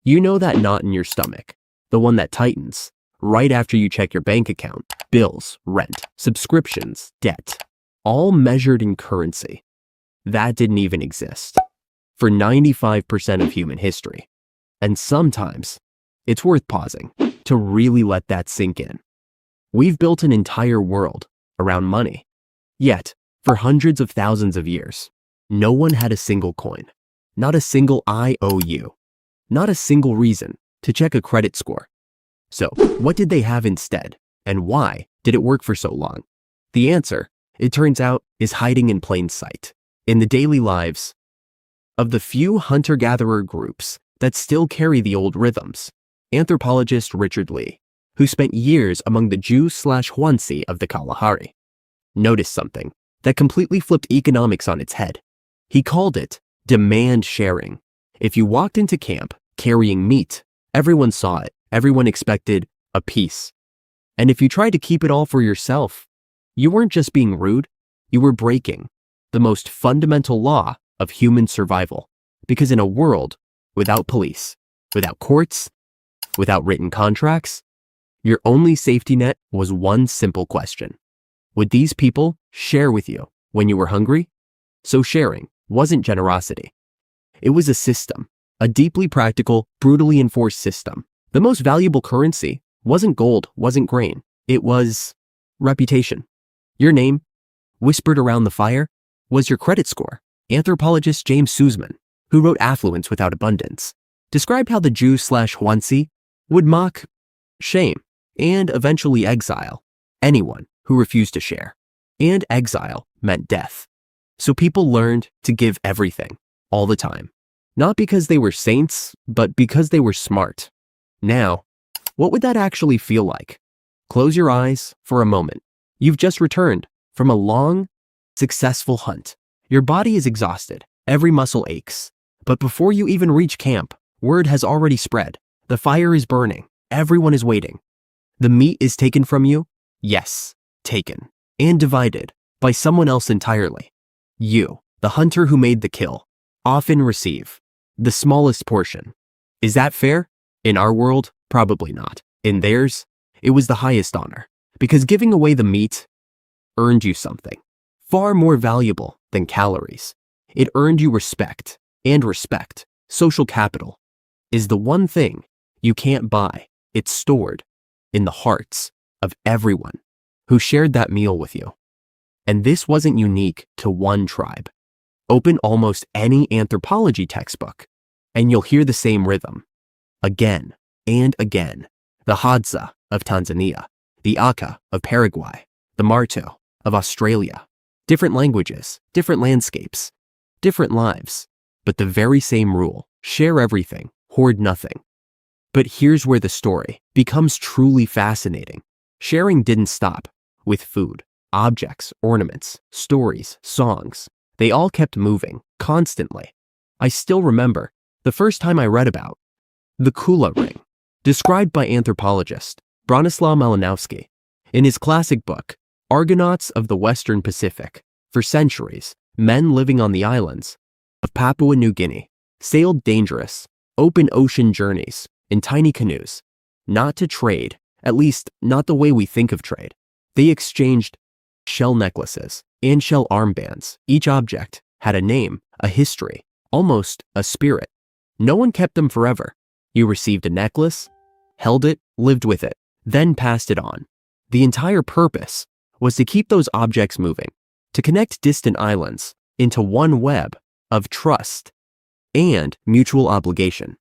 You know that knot in your stomach, the one that tightens right after you check your bank account, bills, rent, subscriptions, debt, all measured in currency. That didn't even exist for 95% of human history. And sometimes it's worth pausing to really let that sink in. We've built an entire world around money. Yet, for hundreds of thousands of years, no one had a single coin, not a single IOU, not a single reason to check a credit score. So, what did they have instead, and why did it work for so long? The answer, it turns out, is hiding in plain sight, in the daily lives of the few hunter-gatherer groups that still carry the old rhythms. Anthropologist Richard Lee, who spent years among the Jews/Huansi of the Kalahari, noticed something that completely flipped economics on its head. He called it demand sharing. If you walked into camp carrying meat, everyone saw it. Everyone expected a piece. And if you tried to keep it all for yourself, you weren't just being rude, you were breaking the most fundamental law of human survival. Because in a world without police, without courts, without written contracts, your only safety net was one simple question. Would these people share with you when you were hungry? So sharing wasn't generosity. It was a system, a deeply practical, brutally enforced system. The most valuable currency wasn't gold, wasn't grain. It was reputation. Your name, whispered around the fire, was your credit score. Anthropologist James Sussman, who wrote Affluence Without Abundance, described how the Jew/Huansi would mock, shame, and eventually exile anyone who refused to share. And exile meant death. So people learned to give everything, all the time. Not because they were saints, but because they were smart. Now, what would that actually feel like? Close your eyes for a moment. You've just returned from a long, successful hunt. Your body is exhausted. Every muscle aches. But before you even reach camp, word has already spread. The fire is burning. Everyone is waiting. The meat is taken from you. Yes, taken. And divided by someone else entirely. You, the hunter who made the kill, often receive the smallest portion. Is that fair? In our world, probably not. In theirs, it was the highest honor. Because giving away the meat earned you something far more valuable than calories. It earned you respect. And respect, social capital, is the one thing you can't buy. It's stored in the hearts of everyone who shared that meal with you. And this wasn't unique to one tribe. Open almost any anthropology textbook, and you'll hear the same rhythm. Again and again. The Hadza of Tanzania, the Aka of Paraguay, the Marto of Australia. Different languages, different landscapes, different lives. But the very same rule, share everything, hoard nothing. But here's where the story becomes truly fascinating. Sharing didn't stop with food, objects, ornaments, stories, songs. They all kept moving, constantly. I still remember the first time I read about the Kula ring, described by anthropologist Bronislaw Malinowski in his classic book, Argonauts of the Western Pacific. For centuries, men living on the islands of Papua New Guinea sailed dangerous, open ocean journeys in tiny canoes, not to trade, at least not the way we think of trade. They exchanged shell necklaces and shell armbands. Each object had a name, a history, almost a spirit. No one kept them forever. You received a necklace, held it, lived with it, then passed it on. The entire purpose was to keep those objects moving, to connect distant islands into one web of trust and mutual obligation.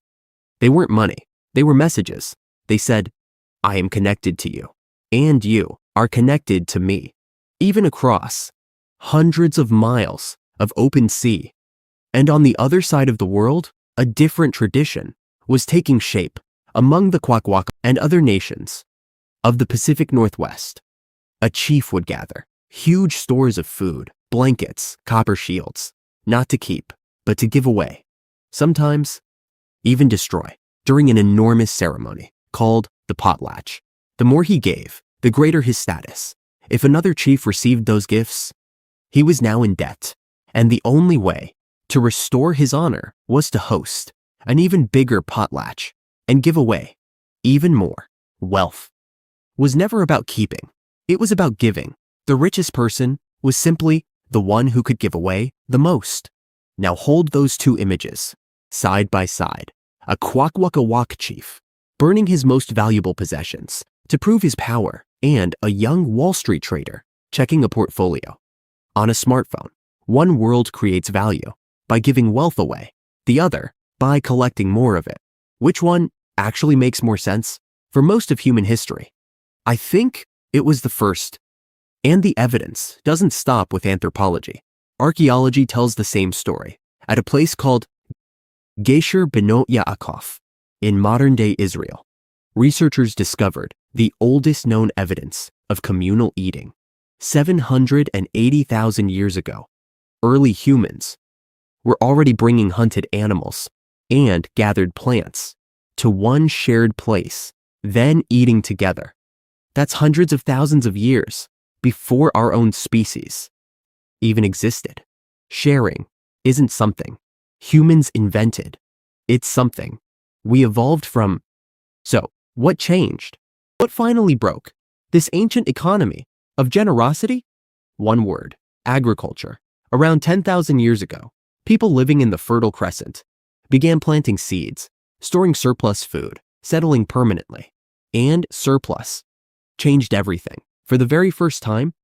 They weren't money, they were messages. They said, I am connected to you, and you are connected to me, even across hundreds of miles of open sea. And on the other side of the world, a different tradition was taking shape among the Kwakwaka and other nations of the Pacific Northwest. A chief would gather huge stores of food, blankets, copper shields, not to keep, but to give away, sometimes even destroy, during an enormous ceremony called the Potlatch. The more he gave, the greater his status. If another chief received those gifts, he was now in debt, and the only way to restore his honor was to host an even bigger potlatch, and give away even more. Wealth was never about keeping. It was about giving. The richest person was simply the one who could give away the most. Now hold those two images side by side. A Kwakwaka'wakw chief burning his most valuable possessions to prove his power, and a young Wall Street trader checking a portfolio. On a smartphone, one world creates value by giving wealth away, the other by collecting more of it. Which one actually makes more sense? For most of human history, I think it was the first. And the evidence doesn't stop with anthropology. Archaeology tells the same story. At a place called Gesher Benot Yaakov in modern-day Israel, researchers discovered the oldest known evidence of communal eating. 780,000 years ago, early humans were already bringing hunted animals and gathered plants to one shared place, then eating together. That's hundreds of thousands of years before our own species even existed. Sharing isn't something humans invented. It's something we evolved from. So, what changed? What finally broke this ancient economy of generosity? One word: agriculture. Around 10,000 years ago, people living in the Fertile Crescent began planting seeds, storing surplus food, settling permanently. And surplus changed everything. For the very first time,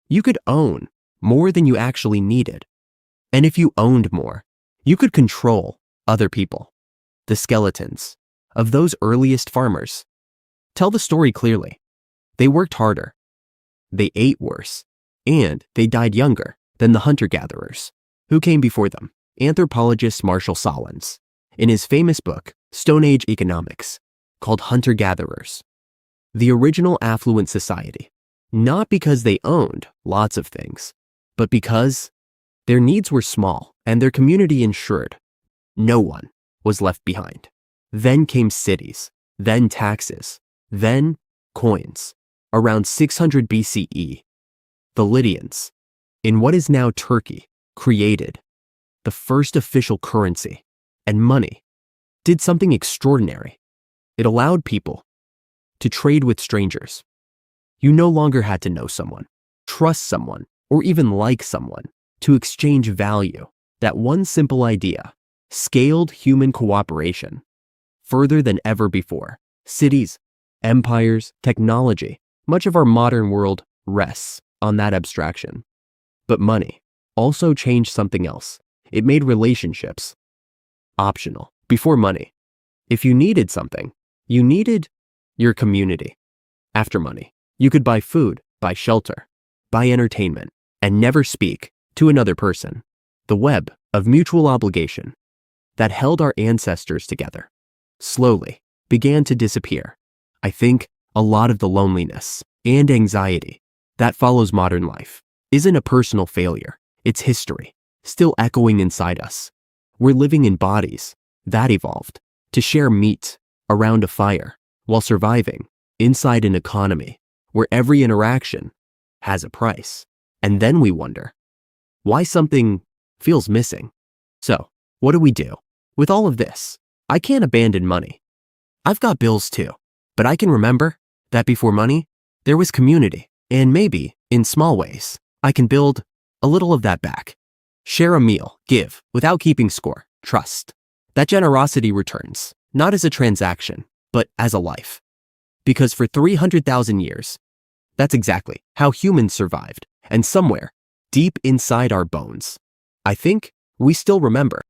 you could own more than you actually needed. And if you owned more, you could control other people. The skeletons of those earliest farmers tell the story clearly. They worked harder, they ate worse, and they died younger than the hunter-gatherers who came before them. Anthropologist Marshall Solins, in his famous book, Stone Age Economics, called hunter-gatherers the original affluent society, not because they owned lots of things, but because their needs were small and their community ensured no one was left behind. Then came cities, then taxes, then coins. Around 600 BCE, the Lydians, in what is now Turkey, created the first official currency, and money did something extraordinary. It allowed people to trade with strangers. You no longer had to know someone, trust someone, or even like someone to exchange value. That one simple idea scaled human cooperation further than ever before. Cities, empires, technology, much of our modern world rests on that abstraction. But money also changed something else. It made relationships optional. Before money, if you needed something, you needed your community. After money, you could buy food, buy shelter, buy entertainment, and never speak to another person. The web of mutual obligation that held our ancestors together slowly began to disappear. I think a lot of the loneliness and anxiety that follows modern life isn't a personal failure. It's history, still echoing inside us. We're living in bodies that evolved to share meat around a fire while surviving inside an economy where every interaction has a price. And then we wonder why something feels missing. So, what do we do? With all of this, I can't abandon money. I've got bills too, but I can remember that before money, there was community. And maybe, in small ways, I can build a little of that back. Share a meal, give, without keeping score, trust. That generosity returns, not as a transaction, but as a life. Because for 300,000 years, that's exactly how humans survived. And somewhere, deep inside our bones, I think we still remember.